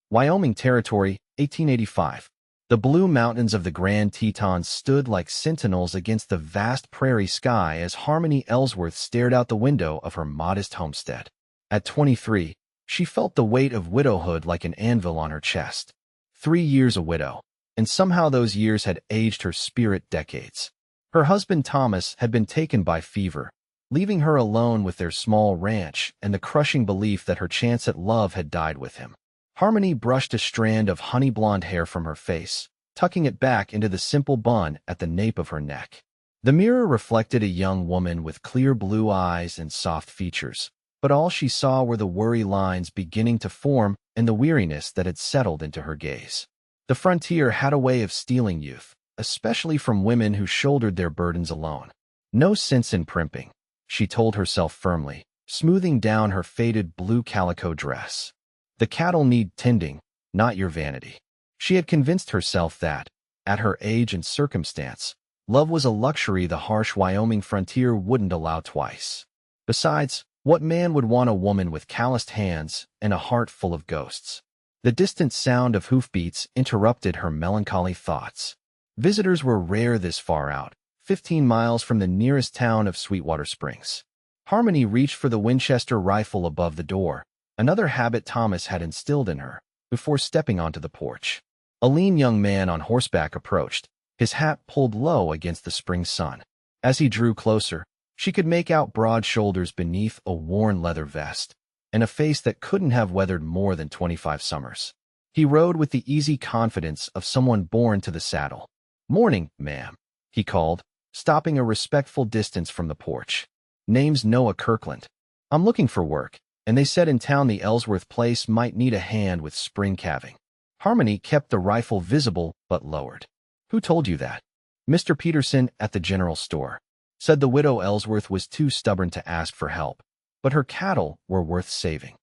Wyoming Territory, 1885. The blue mountains of the Grand Tetons stood like sentinels against the vast prairie sky as Harmony Ellsworth stared out the window of her modest homestead. At 23, she felt the weight of widowhood like an anvil on her chest. 3 years a widow, and somehow those years had aged her spirit decades. Her husband Thomas had been taken by fever, leaving her alone with their small ranch and the crushing belief that her chance at love had died with him. Harmony brushed a strand of honey-blonde hair from her face, tucking it back into the simple bun at the nape of her neck. The mirror reflected a young woman with clear blue eyes and soft features, but all she saw were the worry lines beginning to form and the weariness that had settled into her gaze. The frontier had a way of stealing youth, especially from women who shouldered their burdens alone. No sense in primping, she told herself firmly, smoothing down her faded blue calico dress. The cattle need tending, not your vanity. She had convinced herself that, at her age and circumstance, love was a luxury the harsh Wyoming frontier wouldn't allow twice. Besides, what man would want a woman with calloused hands and a heart full of ghosts? The distant sound of hoofbeats interrupted her melancholy thoughts. Visitors were rare this far out, 15 miles from the nearest town of Sweetwater Springs. Harmony reached for the Winchester rifle above the door, another habit Thomas had instilled in her, before stepping onto the porch. A lean young man on horseback approached, his hat pulled low against the spring sun. As he drew closer, she could make out broad shoulders beneath a worn leather vest, and a face that couldn't have weathered more than 25 summers. He rode with the easy confidence of someone born to the saddle. "Morning, ma'am," he called, stopping a respectful distance from the porch. "Name's Noah Kirkland. I'm looking for work, and they said in town the Ellsworth place might need a hand with spring calving." Harmony kept the rifle visible but lowered. "Who told you that?" "Mr. Peterson at the general store. Said the widow Ellsworth was too stubborn to ask for help, but her cattle were worth saving."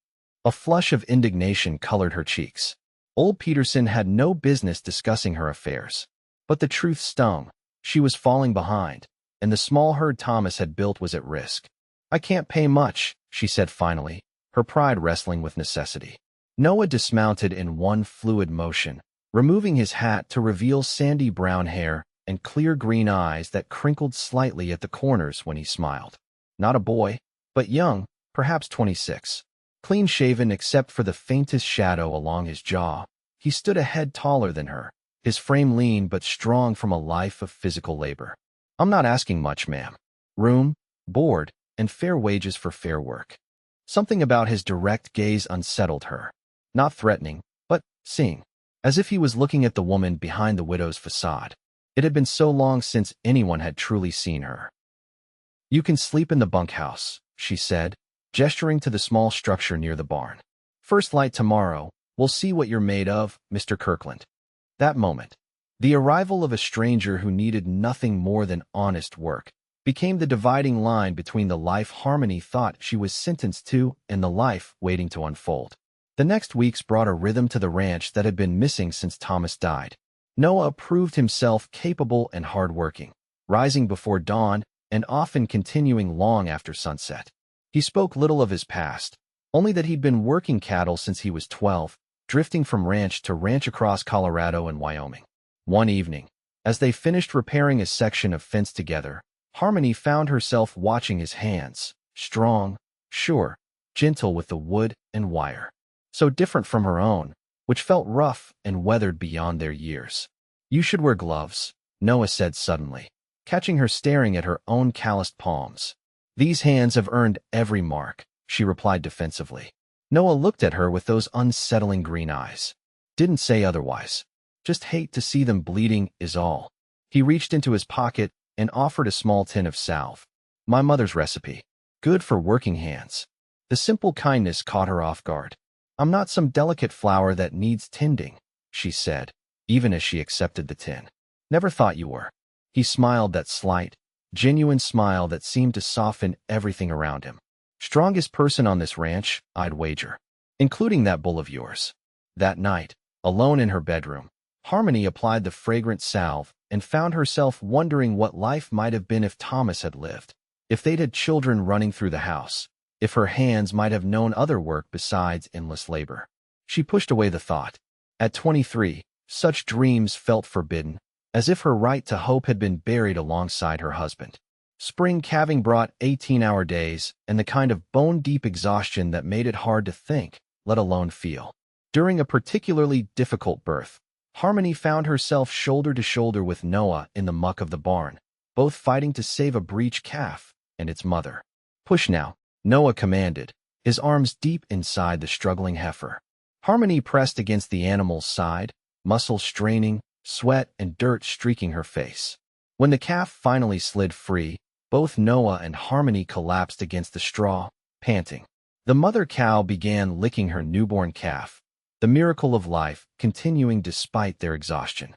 A flush of indignation colored her cheeks. Old Peterson had no business discussing her affairs. But the truth stung. She was falling behind, and the small herd Thomas had built was at risk. "I can't pay much," she said finally, her pride wrestling with necessity. Noah dismounted in one fluid motion, removing his hat to reveal sandy brown hair and clear green eyes that crinkled slightly at the corners when he smiled. Not a boy, but young, perhaps 26. Clean-shaven except for the faintest shadow along his jaw, he stood a head taller than her, his frame lean but strong from a life of physical labor. "I'm not asking much, ma'am. Room, board, and fair wages for fair work." Something about his direct gaze unsettled her. Not threatening, but seeing, as if he was looking at the woman behind the widow's facade. It had been so long since anyone had truly seen her. "You can sleep in the bunkhouse," she said, gesturing to the small structure near the barn. "First light tomorrow, we'll see what you're made of, Mr. Kirkland." That moment, the arrival of a stranger who needed nothing more than honest work, became the dividing line between the life Harmony thought she was sentenced to and the life waiting to unfold. The next weeks brought a rhythm to the ranch that had been missing since Thomas died. Noah proved himself capable and hardworking, rising before dawn and often continuing long after sunset. He spoke little of his past, only that he'd been working cattle since he was 12, drifting from ranch to ranch across Colorado and Wyoming. One evening, as they finished repairing a section of fence together, Harmony found herself watching his hands, strong, sure, gentle with the wood and wire. So different from her own, which felt rough and weathered beyond their years. "You should wear gloves," Noah said suddenly, catching her staring at her own calloused palms. "These hands have earned every mark," she replied defensively. Noah looked at her with those unsettling green eyes. "Didn't say otherwise. Just hate to see them bleeding is all." He reached into his pocket and offered a small tin of salve. "My mother's recipe. Good for working hands." The simple kindness caught her off guard. "I'm not some delicate flower that needs tending," she said, even as she accepted the tin. "Never thought you were." He smiled, that slight, genuine smile that seemed to soften everything around him. "Strongest person on this ranch, I'd wager. Including that bull of yours." That night, alone in her bedroom, Harmony applied the fragrant salve and found herself wondering what life might have been if Thomas had lived, if they'd had children running through the house, if her hands might have known other work besides endless labor. She pushed away the thought. At 23, such dreams felt forbidden, as if her right to hope had been buried alongside her husband. Spring calving brought 18-hour days and the kind of bone-deep exhaustion that made it hard to think, let alone feel. During a particularly difficult birth, Harmony found herself shoulder to shoulder with Noah in the muck of the barn, both fighting to save a breech calf and its mother. "Push now," Noah commanded, his arms deep inside the struggling heifer. Harmony pressed against the animal's side, muscles straining, sweat and dirt streaking her face. When the calf finally slid free, both Noah and Harmony collapsed against the straw, panting. The mother cow began licking her newborn calf, the miracle of life continuing despite their exhaustion.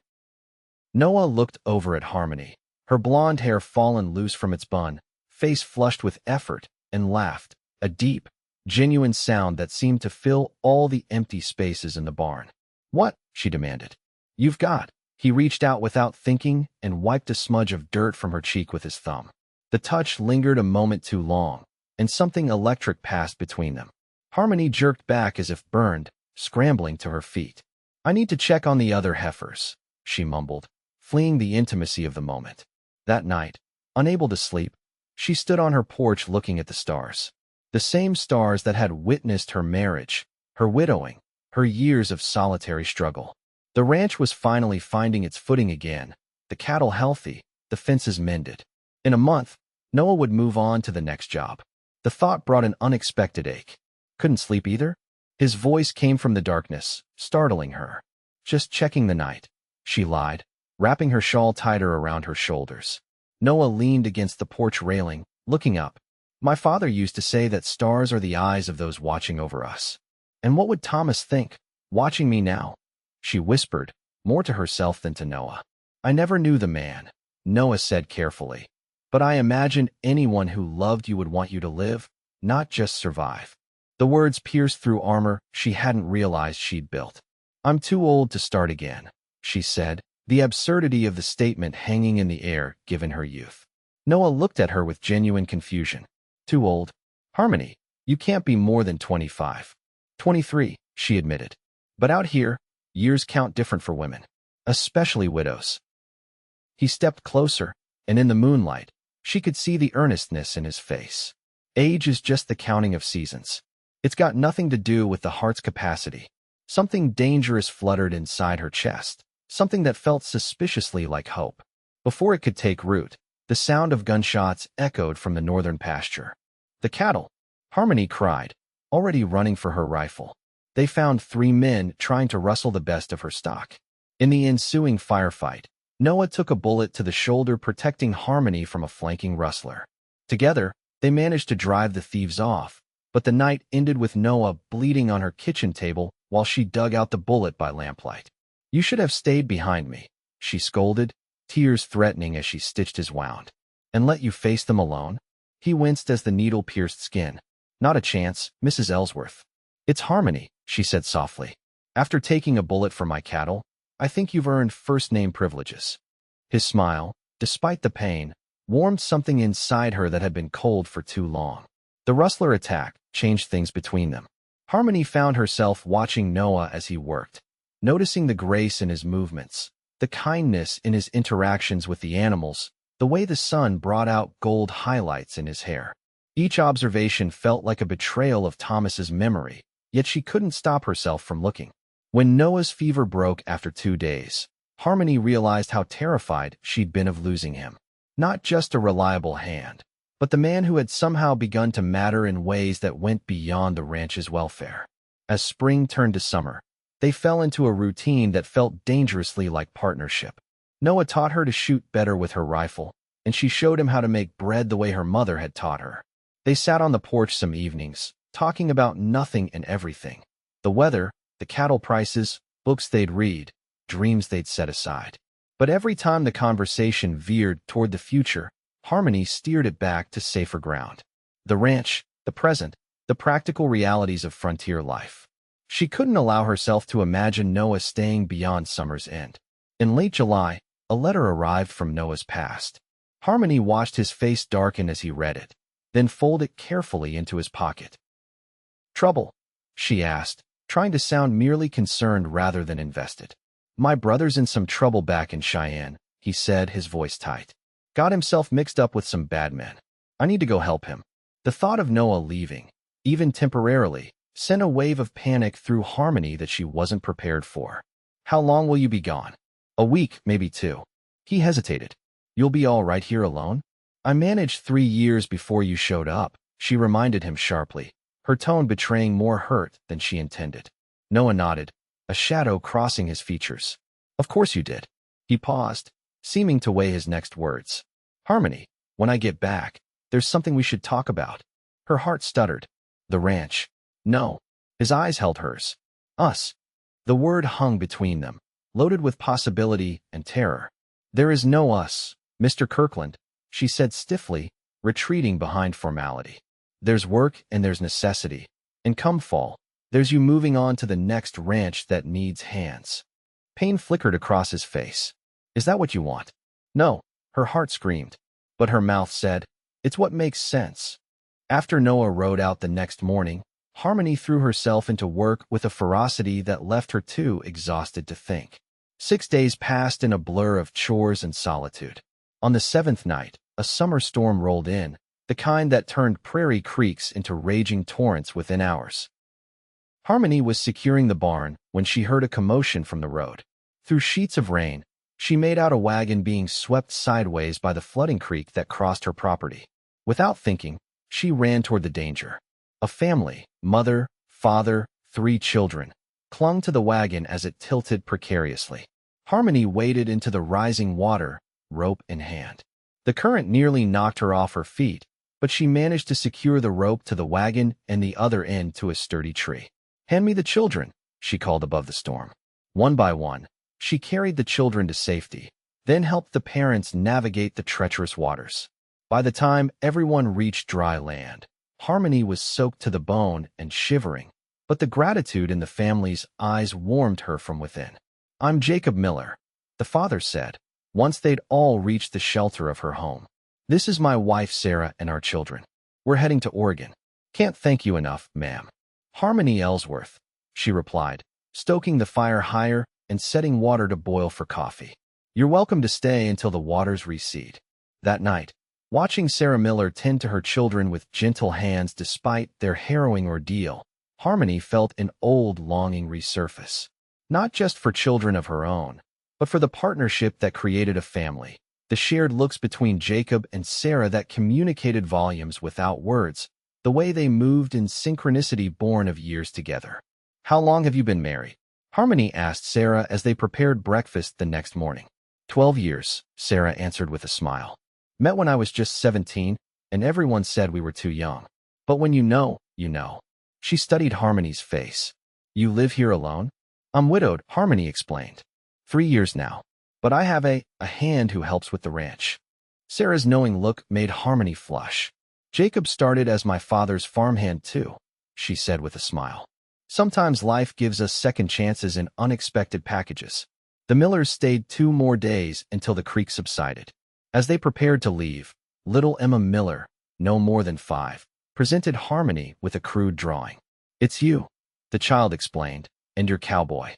Noah looked over at Harmony, her blonde hair fallen loose from its bun, face flushed with effort, and laughed, a deep, genuine sound that seemed to fill all the empty spaces in the barn. "What?" she demanded. "You've got." He reached out without thinking and wiped a smudge of dirt from her cheek with his thumb. The touch lingered a moment too long, and something electric passed between them. Harmony jerked back as if burned, scrambling to her feet. "I need to check on the other heifers," she mumbled, fleeing the intimacy of the moment. That night, unable to sleep, she stood on her porch looking at the stars. The same stars that had witnessed her marriage, her widowing, her years of solitary struggle. The ranch was finally finding its footing again, the cattle healthy, the fences mended. In a month, Noah would move on to the next job. The thought brought an unexpected ache. "Couldn't sleep either?" His voice came from the darkness, startling her. "Just checking the night," she lied, wrapping her shawl tighter around her shoulders. Noah leaned against the porch railing, looking up. "My father used to say that stars are the eyes of those watching over us. And what would Thomas think, watching me now?" She whispered, more to herself than to Noah. "I never knew the man," Noah said carefully. "But I imagine anyone who loved you would want you to live, not just survive." The words pierced through armor she hadn't realized she'd built. "I'm too old to start again," she said, the absurdity of the statement hanging in the air given her youth. Noah looked at her with genuine confusion. "Too old? Harmony, you can't be more than 25. 23, she admitted. "But out here, years count different for women, especially widows." He stepped closer, and in the moonlight, she could see the earnestness in his face. "Age is just the counting of seasons. It's got nothing to do with the heart's capacity." Something dangerous fluttered inside her chest, something that felt suspiciously like hope. Before it could take root, the sound of gunshots echoed from the northern pasture. "The cattle!" Harmony cried, already running for her rifle. They found 3 men trying to rustle the best of her stock. In the ensuing firefight, Noah took a bullet to the shoulder, protecting Harmony from a flanking rustler. Together, they managed to drive the thieves off, but the night ended with Noah bleeding on her kitchen table while she dug out the bullet by lamplight. "You should have stayed behind me," she scolded, tears threatening as she stitched his wound. "And let you face them alone?" He winced as the needle pierced skin. "Not a chance, Mrs. Ellsworth." "It's Harmony," she said softly. "After taking a bullet for my cattle, I think you've earned first-name privileges." His smile, despite the pain, warmed something inside her that had been cold for too long. The rustler attack changed things between them. Harmony found herself watching Noah as he worked, noticing the grace in his movements, the kindness in his interactions with the animals, the way the sun brought out gold highlights in his hair. Each observation felt like a betrayal of Thomas's memory, yet she couldn't stop herself from looking. When Noah's fever broke after 2 days, Harmony realized how terrified she'd been of losing him. Not just a reliable hand, but the man who had somehow begun to matter in ways that went beyond the ranch's welfare. As spring turned to summer, they fell into a routine that felt dangerously like partnership. Noah taught her to shoot better with her rifle, and she showed him how to make bread the way her mother had taught her. They sat on the porch some evenings, talking about nothing and everything. The weather, the cattle prices, books they'd read, dreams they'd set aside. But every time the conversation veered toward the future, Harmony steered it back to safer ground. The ranch, the present, the practical realities of frontier life. She couldn't allow herself to imagine Noah staying beyond summer's end. In late July, a letter arrived from Noah's past. Harmony watched his face darken as he read it, then fold it carefully into his pocket. "Trouble?" she asked, trying to sound merely concerned rather than invested. "My brother's in some trouble back in Cheyenne," he said, his voice tight. "Got himself mixed up with some bad men. I need to go help him." The thought of Noah leaving, even temporarily, sent a wave of panic through Harmony that she wasn't prepared for. "How long will you be gone?" "A week, maybe 2. He hesitated. "You'll be all right here alone?" "I managed 3 years before you showed up," she reminded him sharply, her tone betraying more hurt than she intended. Noah nodded, a shadow crossing his features. "Of course you did." He paused, seeming to weigh his next words. "Harmony, when I get back, there's something we should talk about." Her heart stuttered. "The ranch." "No." His eyes held hers. "Us." The word hung between them, loaded with possibility and terror. "There is no us, Mr. Kirkland," she said stiffly, retreating behind formality. "There's work and there's necessity. And come fall, there's you moving on to the next ranch that needs hands." Pain flickered across his face. "Is that what you want?" "No," her heart screamed, but her mouth said, "It's what makes sense." After Noah rode out the next morning, Harmony threw herself into work with a ferocity that left her too exhausted to think. 6 days passed in a blur of chores and solitude. On the 7th night, a summer storm rolled in, the kind that turned prairie creeks into raging torrents within hours. Harmony was securing the barn when she heard a commotion from the road. Through sheets of rain, she made out a wagon being swept sideways by the flooding creek that crossed her property. Without thinking, she ran toward the danger. A family, mother, father, 3 children, clung to the wagon as it tilted precariously. Harmony waded into the rising water, rope in hand. The current nearly knocked her off her feet, but she managed to secure the rope to the wagon and the other end to a sturdy tree. "Hand me the children," she called above the storm. One by one, she carried the children to safety, then helped the parents navigate the treacherous waters. By the time everyone reached dry land, Harmony was soaked to the bone and shivering, but the gratitude in the family's eyes warmed her from within. "I'm Jacob Miller," the father said, once they'd all reached the shelter of her home. "This is my wife Sarah and our children. We're heading to Oregon." "Can't thank you enough, ma'am." "Harmony Ellsworth," she replied, stoking the fire higher and setting water to boil for coffee. "You're welcome to stay until the waters recede." That night, watching Sarah Miller tend to her children with gentle hands despite their harrowing ordeal, Harmony felt an old longing resurface. Not just for children of her own, but for the partnership that created a family, the shared looks between Jacob and Sarah that communicated volumes without words, the way they moved in synchronicity born of years together. "How long have you been married?" Harmony asked Sarah as they prepared breakfast the next morning. 12 years, Sarah answered with a smile. "Met when I was just 17, and everyone said we were too young. But when you know, you know." She studied Harmony's face. "You live here alone?" "I'm widowed," Harmony explained. 3 years now. But I have a hand who helps with the ranch." Sarah's knowing look made Harmony flush. "Jacob started as my father's farmhand too," she said with a smile. "Sometimes life gives us second chances in unexpected packages." The Millers stayed 2 more days until the creek subsided. As they prepared to leave, little Emma Miller, no more than 5, presented Harmony with a crude drawing. "It's you," the child explained, "and your cowboy."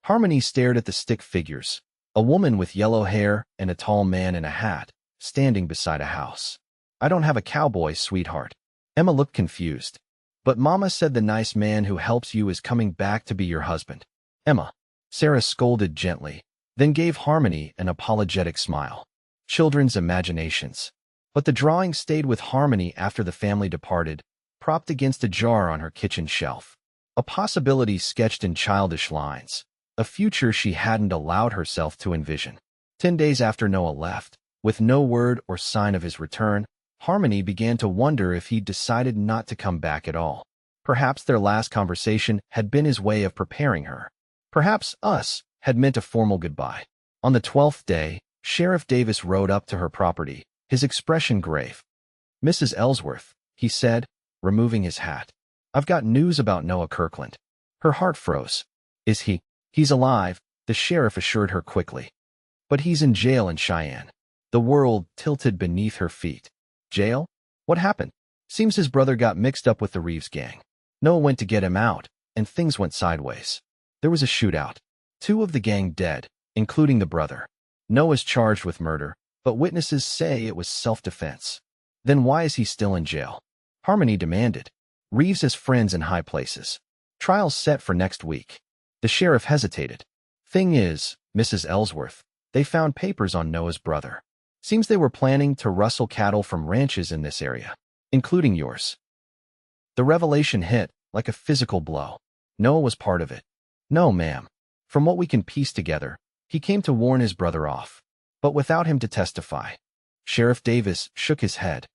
Harmony stared at the stick figures, a woman with yellow hair and a tall man in a hat, standing beside a house. "I don't have a cowboy, sweetheart." Emma looked confused. "But Mama said the nice man who helps you is coming back to be your husband." "Emma," Sarah scolded gently, then gave Harmony an apologetic smile. Children's imaginations. But the drawing stayed with Harmony after the family departed, propped against a jar on her kitchen shelf. A possibility sketched in childish lines, a future she hadn't allowed herself to envision. 10 days after Noah left, with no word or sign of his return, Harmony began to wonder if he'd decided not to come back at all. Perhaps their last conversation had been his way of preparing her. Perhaps us had meant a formal goodbye. On the 12th day, Sheriff Davis rode up to her property, his expression grave. "Mrs. Ellsworth," he said, removing his hat. "I've got news about Noah Kirkland." Her heart froze. "Is he?" "He's alive," the sheriff assured her quickly. "But he's in jail in Cheyenne." The world tilted beneath her feet. "Jail? What happened?" "Seems his brother got mixed up with the Reeves gang. Noah went to get him out, and things went sideways. There was a shootout. 2 of the gang dead, including the brother. Noah's charged with murder, but witnesses say it was self-defense. Then why is he still in jail? Harmony demanded. Reeves has friends in high places. Trial's set for next week. The sheriff hesitated. Thing is, Mrs. Ellsworth, they found papers on Noah's brother. Seems they were planning to rustle cattle from ranches in this area, including yours. The revelation hit like a physical blow. Noah was part of it. No, ma'am. From what we can piece together, he came to warn his brother off, but without him to testify. Sheriff Davis shook his head.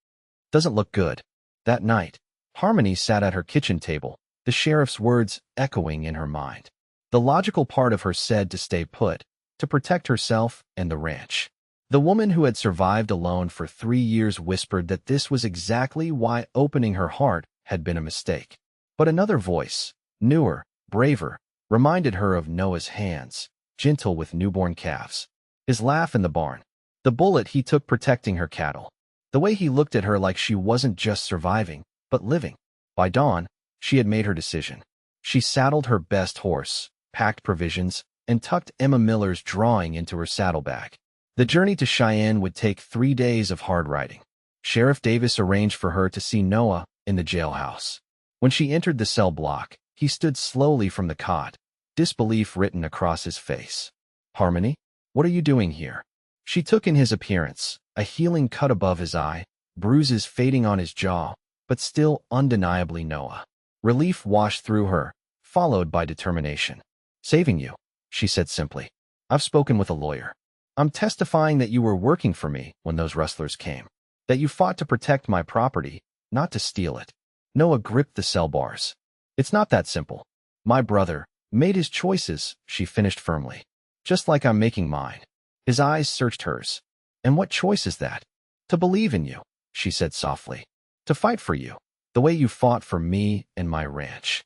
Doesn't look good. That night, Harmony sat at her kitchen table, the sheriff's words echoing in her mind. The logical part of her said to stay put, to protect herself and the ranch. The woman who had survived alone for 3 years whispered that this was exactly why opening her heart had been a mistake. But another voice, newer, braver, reminded her of Noah's hands, gentle with newborn calves. His laugh in the barn. The bullet he took protecting her cattle. The way he looked at her like she wasn't just surviving, but living. By dawn, she had made her decision. She saddled her best horse, packed provisions, and tucked Emma Miller's drawing into her saddlebag. The journey to Cheyenne would take 3 days of hard riding. Sheriff Davis arranged for her to see Noah in the jailhouse. When she entered the cell block, he stood slowly from the cot, disbelief written across his face. Harmony, what are you doing here? She took in his appearance, a healing cut above his eye, bruises fading on his jaw, but still undeniably Noah. Relief washed through her, followed by determination. Saving you, she said simply. I've spoken with a lawyer. I'm testifying that you were working for me when those rustlers came. That you fought to protect my property, not to steal it. Noah gripped the cell bars. It's not that simple. My brother made his choices, she finished firmly. Just like I'm making mine. His eyes searched hers. And what choice is that? To believe in you, she said softly. To fight for you, the way you fought for me and my ranch.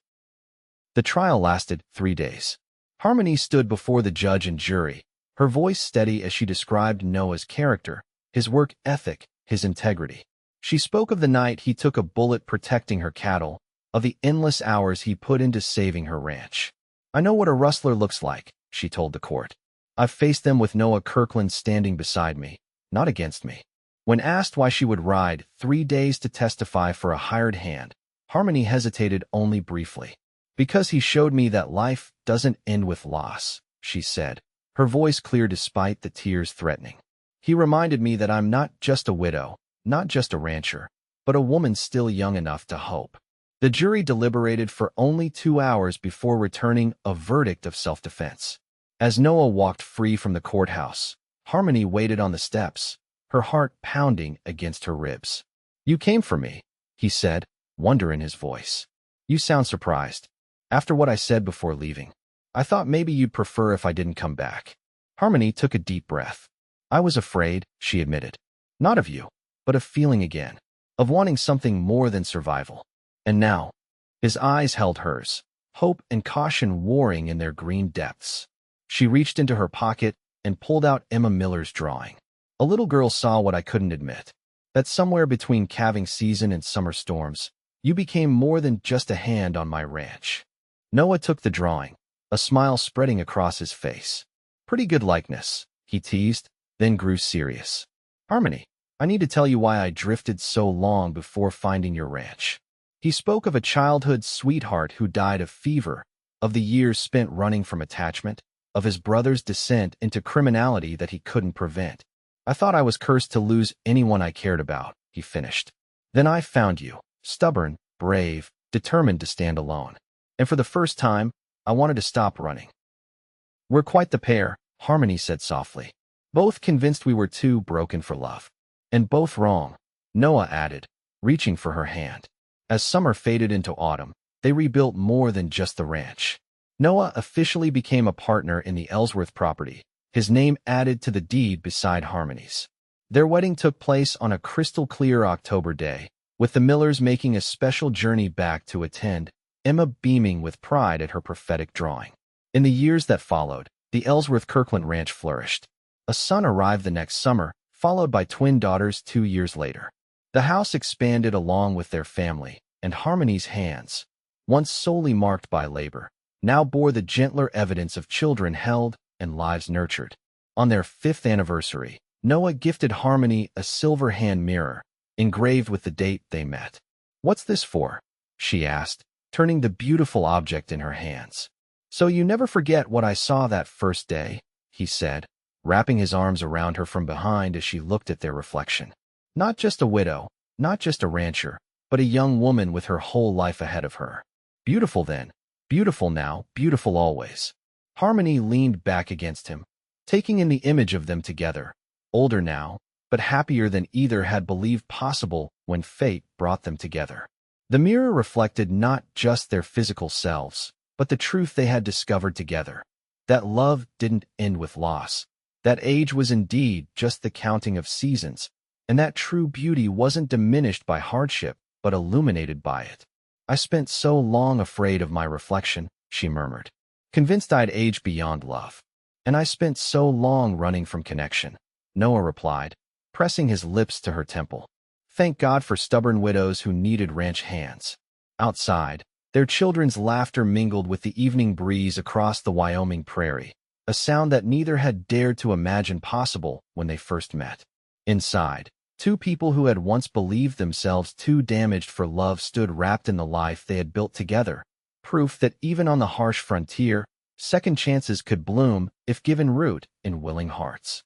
The trial lasted 3 days. Harmony stood before the judge and jury, her voice steady as she described Noah's character, his work ethic, his integrity. She spoke of the night he took a bullet protecting her cattle, of the endless hours he put into saving her ranch. I know what a rustler looks like, she told the court. I've faced them with Noah Kirkland standing beside me, not against me. When asked why she would ride 3 days to testify for a hired hand, Harmony hesitated only briefly. Because he showed me that life doesn't end with loss, she said, her voice clear despite the tears threatening. He reminded me that I'm not just a widow, not just a rancher, but a woman still young enough to hope. The jury deliberated for only 2 hours before returning a verdict of self-defense. As Noah walked free from the courthouse, Harmony waited on the steps, her heart pounding against her ribs. You came for me, he said, wonder in his voice. You sound surprised. After what I said before leaving, I thought maybe you'd prefer if I didn't come back. Harmony took a deep breath. I was afraid, she admitted. Not of you, but of feeling again, of wanting something more than survival. And now, his eyes held hers, hope and caution warring in their green depths. She reached into her pocket and pulled out Emma Miller's drawing. A little girl saw what I couldn't admit, that somewhere between calving season and summer storms, you became more than just a hand on my ranch. Noah took the drawing, a smile spreading across his face. Pretty good likeness, he teased, then grew serious. Harmony, I need to tell you why I drifted so long before finding your ranch. He spoke of a childhood sweetheart who died of fever, of the years spent running from attachment, of his brother's descent into criminality that he couldn't prevent. I thought I was cursed to lose anyone I cared about, he finished. Then I found you, stubborn, brave, determined to stand alone. And for the first time, I wanted to stop running. We're quite the pair, Harmony said softly. Both convinced we were too broken for love. And both wrong, Noah added, reaching for her hand. As summer faded into autumn, they rebuilt more than just the ranch. Noah officially became a partner in the Ellsworth property, his name added to the deed beside Harmony's. Their wedding took place on a crystal-clear October day, with the Millers making a special journey back to attend, Emma beaming with pride at her prophetic drawing. In the years that followed, the Ellsworth Kirkland ranch flourished. A son arrived the next summer, followed by twin daughters 2 years later. The house expanded along with their family, and Harmony's hands, once solely marked by labor, now bore the gentler evidence of children held and lives nurtured. On their 5th anniversary, Noah gifted Harmony a silver hand mirror, engraved with the date they met. "What's this for?" she asked, turning the beautiful object in her hands. "So you never forget what I saw that first day," he said, wrapping his arms around her from behind as she looked at their reflection. Not just a widow, not just a rancher, but a young woman with her whole life ahead of her. Beautiful then, beautiful now, beautiful always. Harmony leaned back against him, taking in the image of them together, older now, but happier than either had believed possible when fate brought them together. The mirror reflected not just their physical selves, but the truth they had discovered together. That love didn't end with loss. That age was indeed just the counting of seasons, and that true beauty wasn't diminished by hardship, but illuminated by it. "I spent so long afraid of my reflection," she murmured, "convinced I'd age beyond love. And I spent so long running from connection," Noah replied, pressing his lips to her temple. "Thank God for stubborn widows who needed ranch hands." Outside, their children's laughter mingled with the evening breeze across the Wyoming prairie, a sound that neither had dared to imagine possible when they first met. Inside, two people who had once believed themselves too damaged for love stood wrapped in the life they had built together, proof that even on the harsh frontier, second chances could bloom if given root in willing hearts.